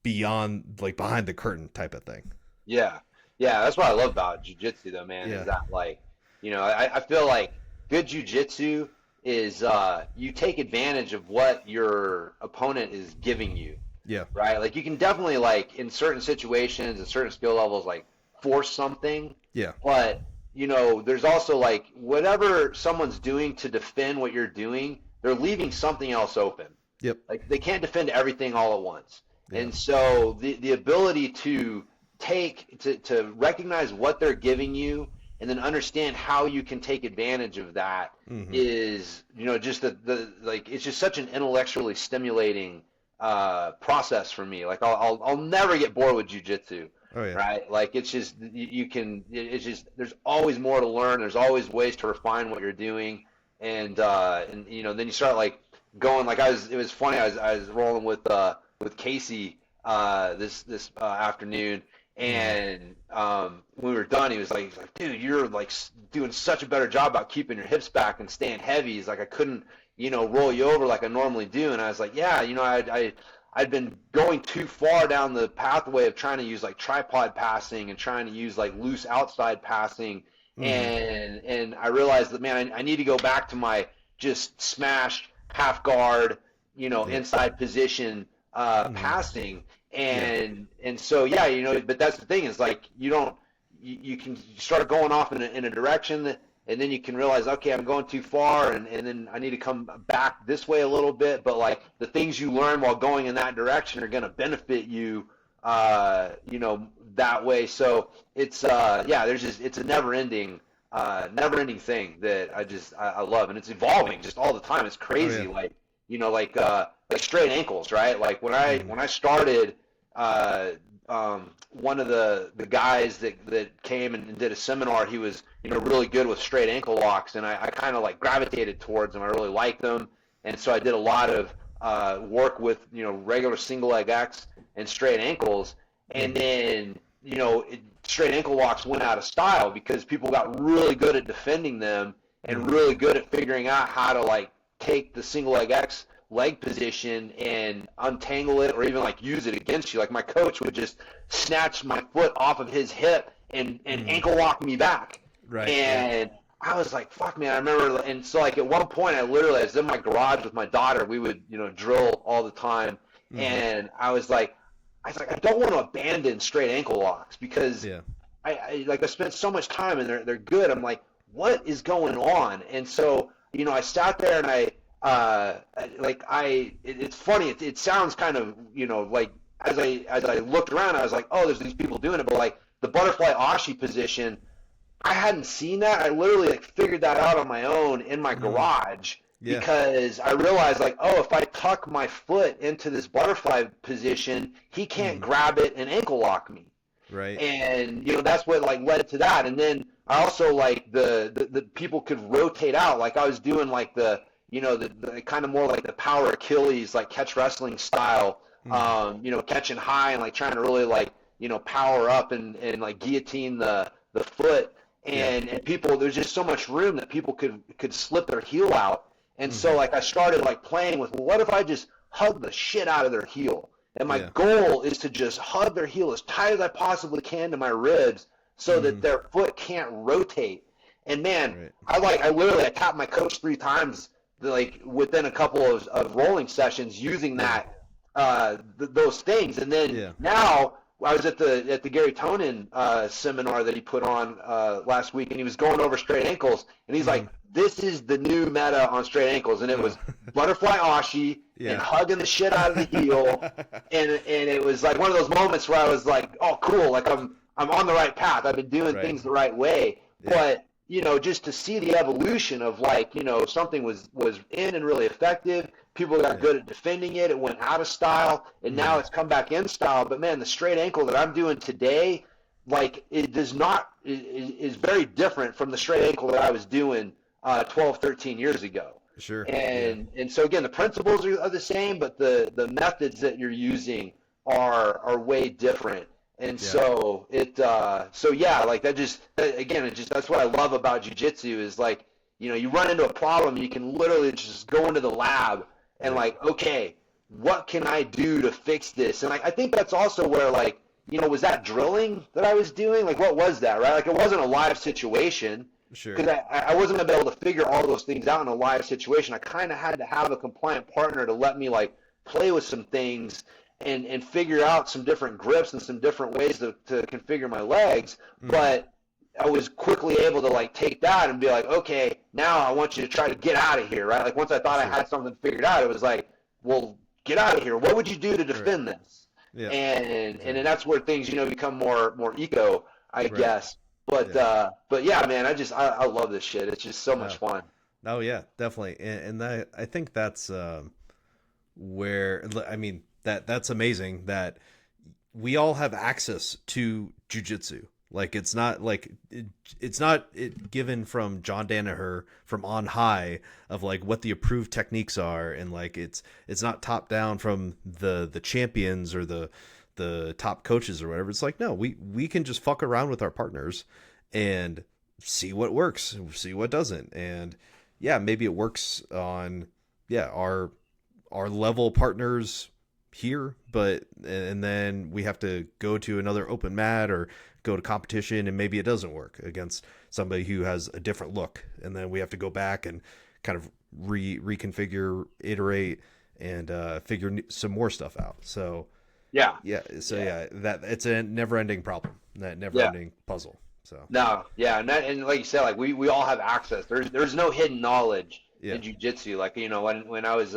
beyond, like behind the curtain type of thing. Yeah, yeah, that's what I love about jujitsu, though, man. Is Yeah, that like, I feel like good jujitsu is you take advantage of what your opponent is giving you, yeah, right? Like you can definitely like in certain situations and certain skill levels like force something, yeah, but there's also like whatever someone's doing to defend what you're doing, they're leaving something else open. yep, Like they can't defend everything all at once. yeah, And so the ability to to recognize what they're giving you and then understand how you can take advantage of that mm-hmm. is just the like it's just such an intellectually stimulating process for me. Like I'll never get bored with jujitsu, Oh yeah, right? Like it's just you can it's just there's always more to learn. There's always ways to refine what you're doing, and then you start like going like it was funny. I was rolling with Casey this afternoon, mm-hmm. and when we were done, he's like, dude, you're like doing such a better job about keeping your hips back and staying heavy. He's like, I couldn't roll you over like I normally do, and I was like, yeah, I'd been going too far down the pathway of trying to use like tripod passing and trying to use like loose outside passing, Mm-hmm. and I realized that, man, I need to go back to my just smashed half guard, Yep, inside position mm-hmm. passing, Yeah, and so yeah, but that's the thing is like you can start going off in a direction that, and then you can realize, okay, I'm going too far, and then I need to come back this way a little bit. But like the things you learn while going in that direction are going to benefit you, that way. So it's it's a never ending thing that I love, and it's evolving just all the time. It's oh crazy, yeah, like straight ankles, right? Like when I mm-hmm. when I started, one of the guys that came and did a seminar, he was really good with straight ankle locks, and I kind of like gravitated towards him. I really liked them, and so I did a lot of work with regular single leg X and straight ankles, and Mm-hmm. then straight ankle locks went out of style because people got really good at defending them and Mm-hmm. really good at figuring out how to like take the single leg X leg position and untangle it or even like use it against you. Like my coach would just snatch my foot off of his hip and Mm-hmm. ankle lock me back. Right, yep, And I was like, fuck, man. I remember, and so like at one point I literally I was in my garage with my daughter. We would drill all the time, mm-hmm. and I don't want to abandon straight ankle locks because Yeah, I spent so much time and they're good. I'm like, what is going on? And so I sat there and it's funny. It sounds kind of like as I looked around, I was like, oh, there's these people doing it, but like the butterfly ashi position, I hadn't seen that. I literally like figured that out on my own in my mm-hmm. garage Yeah, because I realized like, oh, if I tuck my foot into this butterfly position, he can't mm-hmm. grab it and ankle lock me. Right. And that's what like led to that. And then I also like the people could rotate out. Like I was doing like the kind of more like the power Achilles, like catch wrestling style, catching high and like trying to really like power up and like guillotine the foot. And people, there's just so much room that people could slip their heel out. And so like I started like playing with, well, what if I just hug the shit out of their heel? And my goal is to just hug their heel as tight as I possibly can to my ribs so that their foot can't rotate. And man, I literally tapped my coach 3 times like within a couple of rolling sessions using that those things. And then now I was at the Gary Tonin seminar that he put on last week, and he was going over straight ankles, and he's like, this is the new meta on straight ankles, and it was butterfly ashi and hugging the shit out of the heel, and it was like one of those moments where I was like, oh cool, like I'm on the right path, I've been doing things the right way. But just to see the evolution of like something was in and really effective, people got good at defending it, it went out of style, and now it's come back in style. But man, the straight ankle that I'm doing today, like it does not is very different from the straight ankle that I was doing 12, 13 years ago. Sure. And so again, the principles are the same, but the methods that you're using are way different. And so like that just again, that's what I love about jiu-jitsu is like you run into a problem, you can literally just go into the lab and like, okay, what can I do to fix this? And I think that's also where like was that drilling that I was doing? Like what was that, right? Like it wasn't a live situation. Sure. Because I wasn't going to be able to figure all those things out in a live situation. I kind of had to have a compliant partner to let me like play with some things and figure out some different grips and some different ways to configure my legs. But I was quickly able to like take that and be like, okay, now I want you to try to get out of here, right? Like once I thought I had something figured out, it was like, well, get out of here. What would you do to defend this? Yeah. And then that's where things become more eco, I guess. But yeah, man, I love this shit. It's just so much fun. Oh yeah, definitely. And I think that's where, I mean, that's amazing that we all have access to jiu-jitsu. Like it's not given from John Danaher from on high of like what the approved techniques are, and like it's not top down from the champions or the top coaches or whatever. It's like, no, we can just fuck around with our partners and see what works, see what doesn't. And yeah, maybe it works on our level partners here, and then we have to go to another open mat or go to competition, and maybe it doesn't work against somebody who has a different look, and then we have to go back and kind of reconfigure, iterate, and figure some more stuff out. So that it's a never-ending problem, that never-ending puzzle. So and like you said, like we all have access. There's no hidden knowledge in jiu-jitsu. Like when I was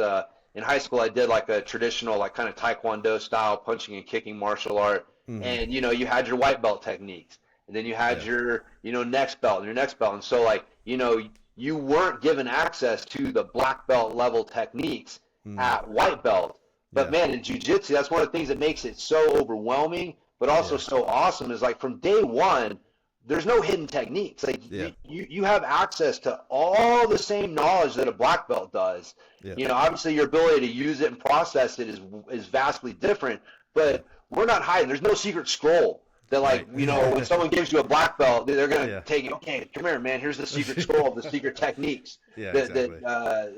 in high school, I did like a traditional like kind of taekwondo style punching and kicking martial art. And you had your white belt techniques, and then you had your next belt and your next belt, and so like you weren't given access to the black belt level techniques at white belt. But man, in jiu-jitsu, that's one of the things that makes it so overwhelming, but also so awesome is like from day one, there's no hidden techniques. Like you have access to all the same knowledge that a black belt does. Obviously your ability to use it and process it is vastly different, but we're not hiding. There's no secret scroll that like, when someone gives you a black belt, they're going to take it. Okay, come here, man. Here's the secret scroll of the secret techniques. Exactly.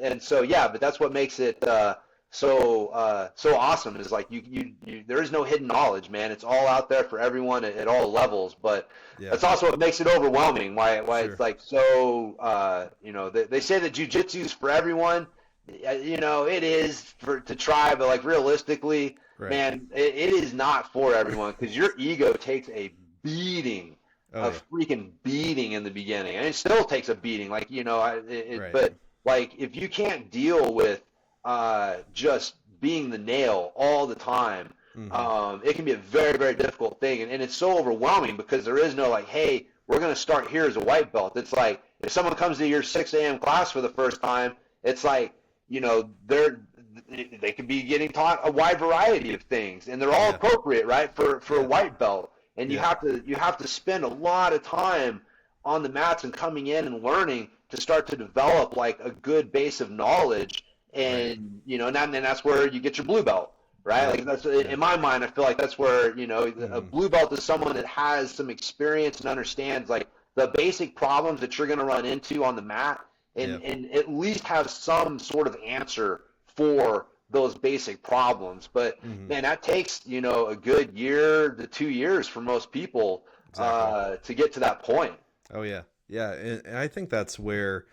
And so, but that's what makes it so awesome is like you there is no hidden knowledge, man. It's all out there for everyone at all levels, but that's also what makes it overwhelming, why it's like so they say that jiu-jitsu is for everyone. It is to try, but like realistically, man, it is not for everyone, because your ego takes a beating, freaking beating in the beginning, and it still takes a beating, like but like if you can't deal with just being the nail all the time, it can be a very, very difficult thing, and it's so overwhelming because there is no like, hey, we're going to start here as a white belt. It's like if someone comes to your 6 a.m. class for the first time, it's like they could be getting taught a wide variety of things, and they're all appropriate, right, for a white belt. and Yeah. you have to spend a lot of time on the mats and coming in and learning to start to develop like a good base of knowledge. Right. And and that's where you get your blue belt, right? Yep. Like that's Yeah. in my mind, I feel like that's where a Mhm. blue belt is someone that has some experience and understands like the basic problems that you're going to run into on the mat, Yep. and at least have some sort of answer for those basic problems. But Mhm. man, that takes a good year to 2 years for most people Exactly. to get to that point. Oh yeah. Yeah, and I think that's where,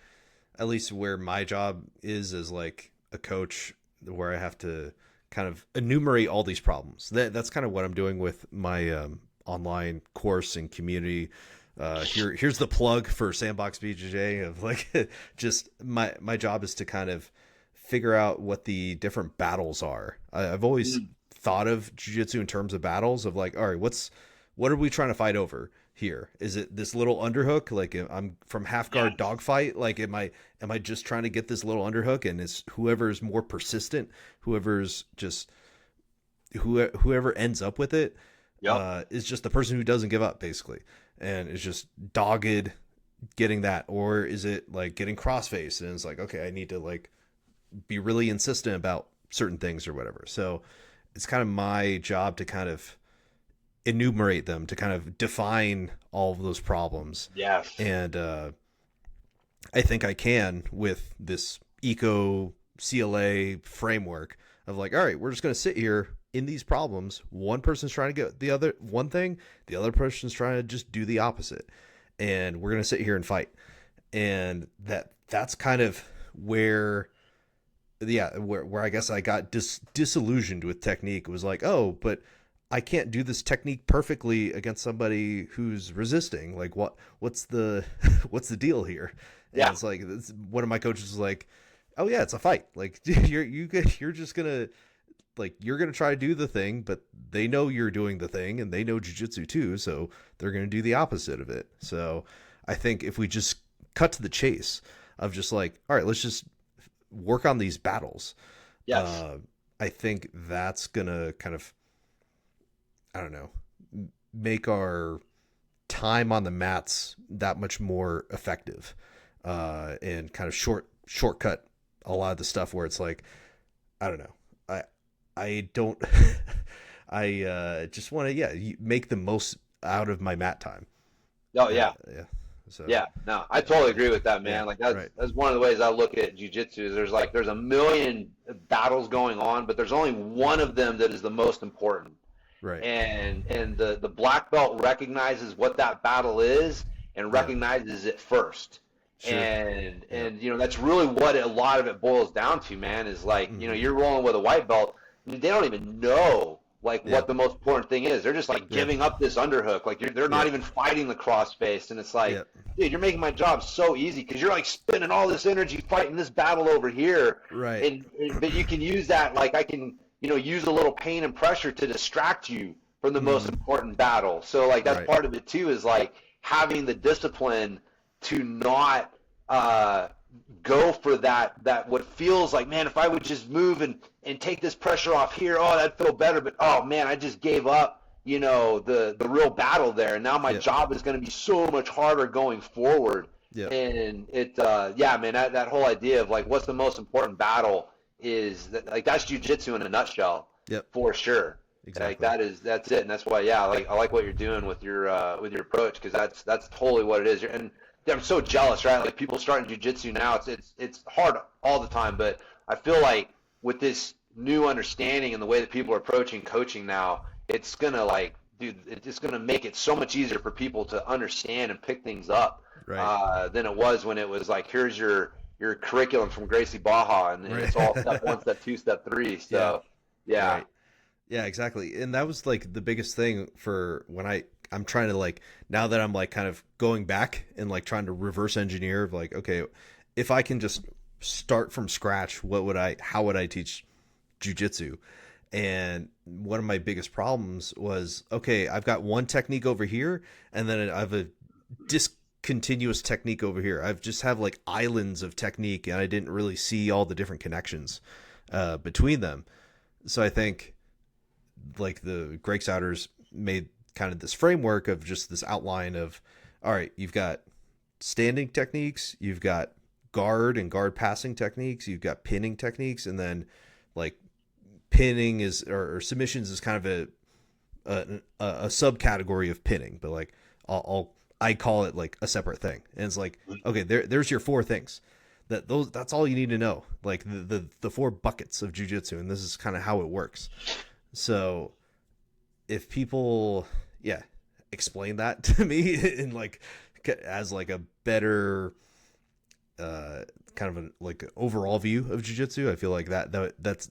at least where my job is as like a coach, where I have to kind of enumerate all these problems. That's kind of what I'm doing with my online course and community. Here's the plug for Sandbox BJJ of like just my job is to kind of figure out what the different battles are. I've always Mm. thought of jiu-jitsu in terms of battles of like, all right, what are we trying to fight over here? Is it this little underhook? Like I'm from half Yeah. guard dogfight. Like am I just trying to get this little underhook? And it's whoever's more persistent, whoever's just whoever ends up with it, Yep. is just the person who doesn't give up basically, and is just dogged getting that. Or is it like getting crossface and it's like, okay, I need to like be really insistent about certain things or whatever. So it's kind of my job to kind of enumerate them, to kind of define all of those problems. Yes. And I think I can with this eco CLA framework of like, all right, we're just going to sit here in these problems. One person's trying to get the other one thing, the other person's trying to just do the opposite. And we're going to sit here and fight. And that's kind of where, yeah, where I guess I got disillusioned with technique. It was like, oh, but I can't do this technique perfectly against somebody who's resisting. Like, what's the what's the deal here? And Yeah. it's like one of my coaches was like, oh yeah, it's a fight. Like you're just gonna, like, you're gonna try to do the thing, but they know you're doing the thing, and they know jujitsu too, so they're gonna do the opposite of it. So I think if we just cut to the chase of just like, all right, let's just work on these battles. Yes. Uh, I think that's gonna kind of, I don't know, make our time on the mats that much more effective, and kind of shortcut a lot of the stuff where it's like, I don't know, I don't, I just want to, yeah, make the most out of my mat time. Oh yeah. Yeah. So Yeah, no, I totally agree with that, yeah, man. Like that's right, that's one of the ways I look at jujitsu. Is there's a million battles going on, but there's only one of them that is the most important. right, And the black belt recognizes what that battle is and yeah, recognizes it first. sure, yeah, And that's really what a lot of it boils down to, man, is like, mm-hmm. you're rolling with a white belt. I mean, they don't even know like Yeah, what the most important thing is. They're just like yeah, giving up this underhook. Like they're not yeah, even fighting the cross face, and it's like, yeah, dude, you're making my job so easy because you're like spending all this energy fighting this battle over here, right, and but you can use that, like I can use a little pain and pressure to distract you from the most mm-hmm. important battle. So like that's Right, part of it too, is like having the discipline to not go for that what feels like, man, if I would just move and take this pressure off here, oh, that'd feel better, but oh man, I just gave up the real battle there, and now my yep, job is going to be so much harder going forward. yep, And yeah, man, that whole idea of like what's the most important battle is that, like, that's jujitsu in a nutshell, yep, for sure. Like exactly, that's it, and that's why, yeah, I like what you're doing with your approach, because that's totally what it is. And I'm so jealous, right? Like people starting jujitsu now, it's hard all the time, but I feel like with this new understanding and the way that people are approaching coaching now, it's gonna like, dude, it's gonna make it so much easier for people to understand and pick things up right, than it was when it was like, here's your curriculum from Gracie Baja, and right, it's all step one, step two, step three. yeah, So yeah, right. Yeah, exactly. And that was like the biggest thing for when I'm trying to like, now that I'm like kind of going back and like trying to reverse engineer of like, okay, if I can just start from scratch, how would I teach jujitsu? And one of my biggest problems was, okay, I've got one technique over here, and then I have a discontinuous technique over here. I've just have like islands of technique, and I didn't really see all the different connections between them. So I think like the Greg Souders made kind of this framework of just this outline of, all right, you've got standing techniques, you've got guard and guard passing techniques, you've got pinning techniques, and then like pinning is or submissions is kind of a subcategory of pinning, but like I call it like a separate thing. And it's like, okay, there's your four things. That's all you need to know. Like the four buckets of jiu-jitsu, and this is kind of how it works. So if people, yeah, explain that to me in like as like a better kind of a like overall view of jiu-jitsu, I feel like that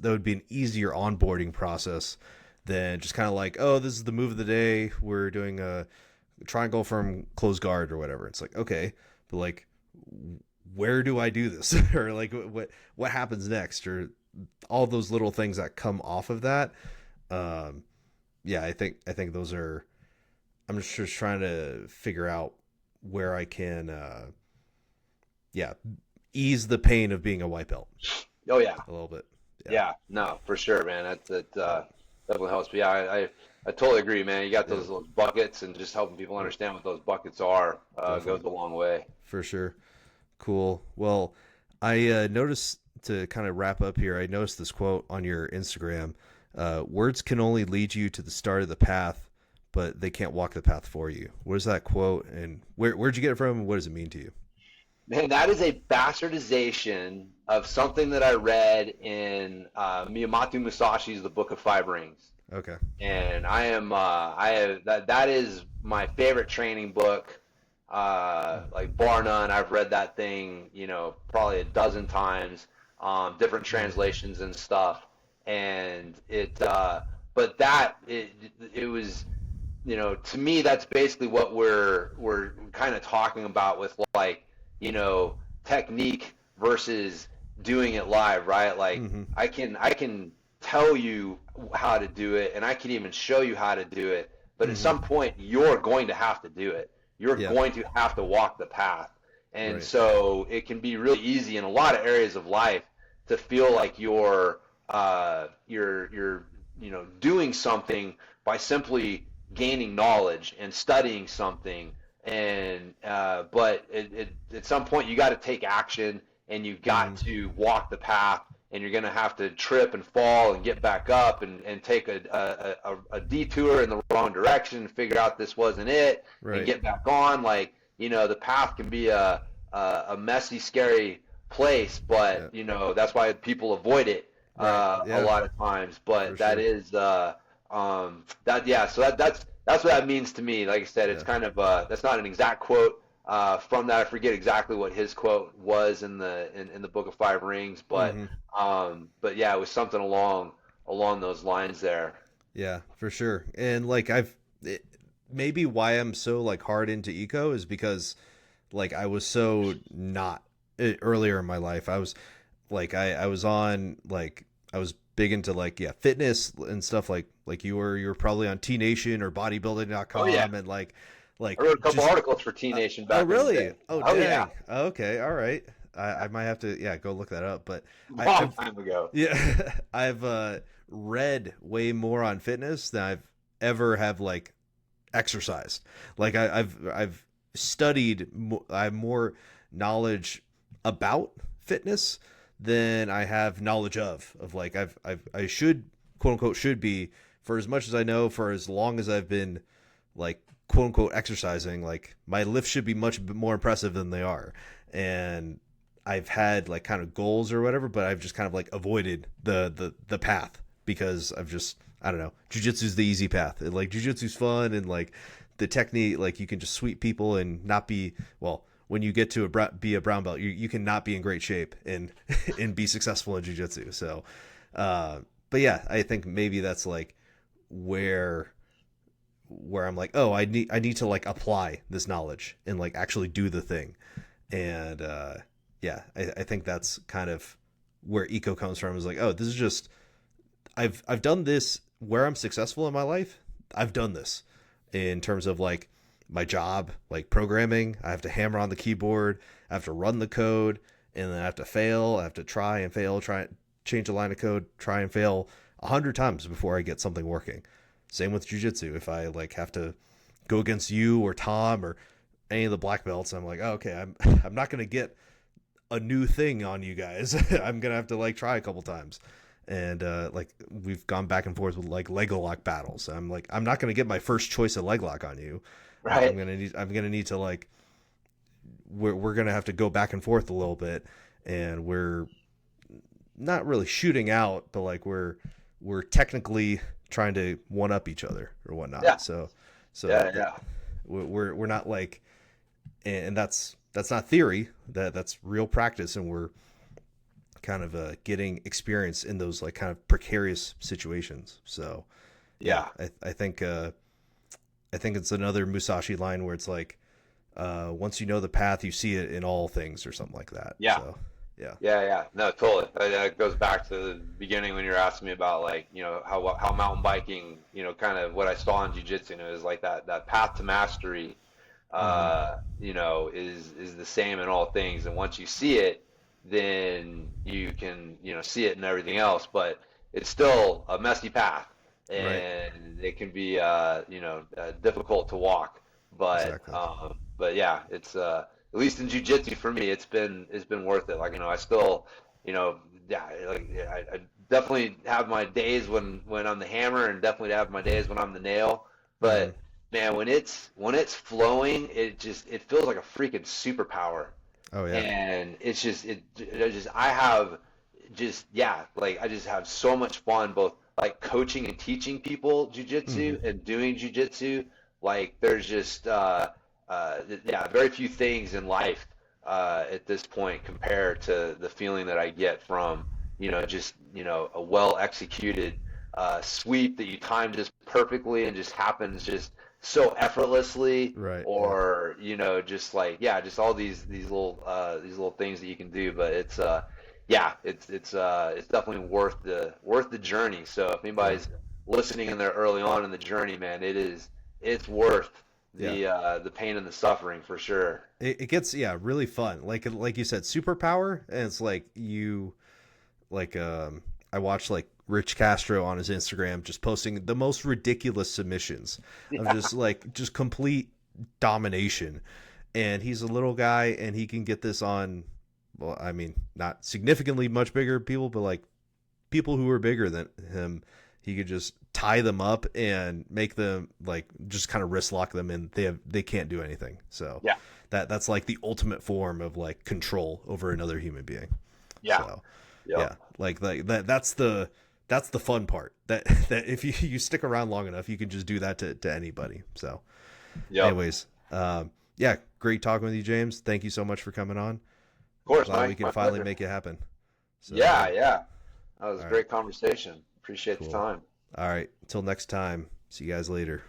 would be an easier onboarding process than just kind of like, oh, this is the move of the day, we're doing a triangle from closed guard or whatever. It's like, okay, but like, where do I do this? Or like what happens next, or all those little things that come off of that. Yeah, I think those are, I'm just trying to figure out where I can ease the pain of being a white belt. Oh yeah, a little bit. Yeah, no, for sure, man. That definitely helps. But yeah, I totally agree, man. You got those buckets, and just helping people understand what those buckets are goes a long way. For sure. Cool. Well, I noticed, to kind of wrap up here, I noticed this quote on your Instagram. Words can only lead you to the start of the path, but they can't walk the path for you. What is that quote, and where'd you get it from, and what does it mean to you? Man, that is a bastardization of something that I read in Miyamoto Musashi's The Book of Five Rings. Okay. And that is my favorite training book. Like bar none. I've read that thing, probably a dozen times, different translations and stuff. And it was, to me, that's basically what we're kind of talking about with like, technique versus doing it live, right? Like I can tell you how to do it, and I can even show you how to do it, but at some point you're going to have to do it. You're going to have to walk the path. And so it can be really easy in a lot of areas of life to feel like you're doing something by simply gaining knowledge and studying something. And but at some point you got to take action, and you've got to walk the path, and you're going to have to trip and fall and get back up and take a detour in the wrong direction and figure out this wasn't it, and get back on. Like, the path can be a messy, scary place, but that's why people avoid it a lot of times. But that is so that's what that means to me. Like I said, it's kind of that's not an exact quote from that. I forget exactly what his quote was in the Book of Five Rings, but yeah, it was something along those lines there. Yeah, for sure. And like maybe why I'm so like hard into eco is because like I was so not earlier in my life. I was like I was on like I was big into like fitness and stuff like you were probably on T Nation or bodybuilding.com. Oh, yeah. And like I wrote a couple articles for T Nation back. Oh really? In the day. Oh dang. Yeah. Okay, all right. I might have to go look that up. But long time ago. Yeah, I've read way more on fitness than I've ever have like exercised. Like I've studied. I have more knowledge about fitness than I have knowledge of like I should, quote unquote, should be, for as much as I know, for as long as I've been like quote unquote exercising. Like my lifts should be much more impressive than they are, and I've had like kind of goals or whatever, but I've just kind of like avoided the path because I've just, I don't know, jiu-jitsu is the easy path. Like jiu-jitsu's fun, and like the technique, like you can just sweep people and not be, well, when you get to be a brown belt, you can not be in great shape and and be successful in jiu-jitsu. So but yeah, I think maybe that's like where I'm like, oh, I need to like apply this knowledge and like actually do the thing. And I think that's kind of where eco comes from, is like, oh, this is just, I've done this where I'm successful in my life. I've done this in terms of like my job, like programming. I have to hammer on the keyboard, I have to run the code, and then I have to fail. I have to try and change a line of code, try and fail 100 times before I get something working. Same with jiu-jitsu. If I like have to go against you or Tom or any of the black belts, I'm like, oh, okay, I'm not gonna get a new thing on you guys. I'm gonna have to like try a couple times. And like we've gone back and forth with like leg lock battles. I'm like, I'm not gonna get my first choice of leg lock on you. Right. I'm gonna need to like we're gonna have to go back and forth a little bit, and we're not really shooting out, but like we're technically trying to one up each other or whatnot. Yeah. So Yeah. we're not like, and that's not theory. That's real practice, and we're kind of getting experience in those like kind of precarious situations. So Yeah. I think it's another Musashi line where it's like, once you know the path, you see it in all things, or something like that. Yeah. So, yeah. Yeah. No, totally. That goes back to the beginning when you were asking me about like, how mountain biking, kind of what I saw in jiu-jitsu, and it was like that path to mastery, is the same in all things. And once you see it, then you can, see it in everything else, but it's still a messy path, Right. and it can be, difficult to walk. Exactly. But yeah, it's at least in jiu-jitsu for me, it's been worth it. Like, I still, yeah, like I definitely have my days when I'm the hammer, and definitely have my days when I'm the nail. Mm-hmm. But man, when it's flowing, it feels like a freaking superpower. Oh yeah. And I have just yeah, like I just have so much fun both like coaching and teaching people Mm-hmm. jujitsu and doing jujitsu. Like there's just yeah, very few things in life at this point compared to the feeling that I get from just a well executed sweep that you time just perfectly and just happens just so effortlessly, Right. Yeah. or just like yeah, just all these little things that you can do. But it's yeah, it's definitely worth the journey. So if Yeah. anybody's listening in there early on in the journey, man, it's worth Yeah. the pain and the suffering for sure. It gets, yeah, really fun. Like you said, superpower, and it's like like I watched like Rich Castro on his Instagram just posting the most ridiculous submissions of Yeah, just complete domination. And he's a little guy, and he can get this on, well, I mean, not significantly much bigger people, but like people who are bigger than him, he could just tie them up and make them like just kind of wrist lock them, and they can't do anything. So yeah, that's like the ultimate form of like control over another human being. yeah, So yep, yeah, like that's the fun part. That if you stick around long enough, you can just do that to anybody. So yep. Of anyways, yeah, great talking with you, James. Thank you so much for coming on. course, Glad we Mike, can my finally pleasure. make it happen. So Yeah. That was a all right, great conversation. Appreciate the cool. time. All right, until next time. See you guys later.